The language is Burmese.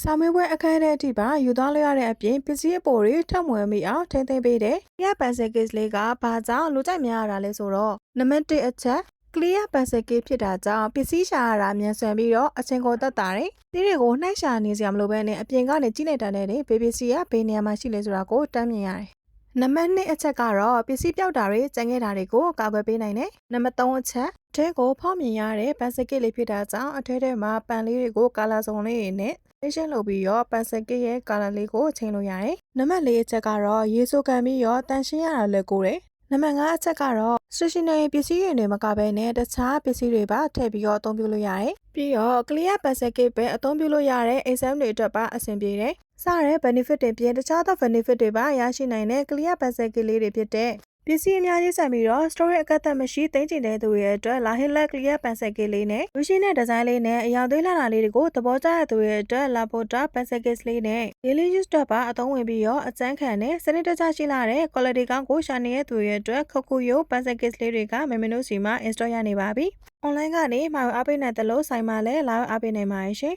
စာမေးပွဲအခန်းထဲအထိပါယူသွားလို့ရတဲ့အပြင်ပစ္စည်းအပေါ်တွေထပ်မွယ်မိအောင်ထိမ့်သိမ်းပေးတယ်။ Clear Pencil Case လေးကဘာကြောင့်လူကြိုက်များရတာလဲဆိုတော့နံပါတ်1အချက် Clear Pencil Case ဖြစ်တာကြောင့်ပစ္စည်းရှာရတာမြန်ဆန်ပြီးတော့အချိန်ကိုသက်သာတယ်။ဒီတွေကိုနှိုက်ရှာနေစရာမလိုဘဲနဲ့အပြင်ကနေကြည့်လိုက်တာနဲ့ဘေးပစ္စည်းကဘေးနေရာမှာရှိလဲဆိုတာကိုတမ်းမြင်ရတယ်။နံပါတ်2အချက်ကတော့ပစ္စည်းပြောက်တာတွေကျန်ခဲ့တာတွေကိုကာကွယ်ပေးနိုင်တယ်။နံပါတ်3အချက်အထဲကိုဖောက်မြင်ရတဲ့ pencil case လေးဖြစ်တာကြောင့်အထဲမှာပန်လေးတွေကိုကာလာစုံလေးတွေနဲ့ရှင်းလုပ်ပြီးတော့ pencil case ရဲ့ color လေးကိုချိန်လို့ရတယ်။နံပါတ်4အချက်ကတော့ရေဆိုကန်ပြီးတော့တန်ရှင်းရတာလွယ်ကူတယ်။နံပါတ်5အချက်ကတော့ stationery ပစ္စည်းတွေမကဘဲနဲ့တခြားပစ္စည်းတွေပါထည့်ပြီးတော့အသုံးပြုလို့ရတယ်။ပြီးတော့ clear pencil case ပဲအသုံးပြုလို့ရတဲ့ exam တွေအတွက်ပါအဆင်ပြေတယ်။စတဲ့ benefit တွေပြင်တခြားသော benefit တွေပါရရှိနိုင်တဲ့ clear pencil case လေးတွေဖြစ်တဲ့ပစ္စည်းအများကြီးဆန်ပြီးတော့ storage အကန့်အသတ်မရှိသိမ်းကျင်တဲ့သူတွေရဲ့အတွက် La Hila Clear Pencil Case လေးနဲ့လူရှိတဲ့ဒီဇိုင်းလေးနဲ့အရောင်သွေးလှတာလေးတွေကိုသဘောကျတဲ့သူတွေရဲ့အတွက် La Porta Pencil Case လေးနဲ့ Daily Use အတွက်ပါအသုံးဝင်ပြီးတော့အကျန်းခံတဲ့စနစ်တကျရှိလာတဲ့ quality ကောင်းကိုရှာနေတဲ့သူတွေရဲ့အတွက်ခုတ်ခုယို Pencil Case လေးတွေကမင်းတို့စီမှာ install ရနေပါပြီ။ online ကနေမှာယူအားပေးနိုင်တယ်လို့ဆိုင်မှာလည်းလာရောက်အားပေးနိုင်ပါတယ်ရှင်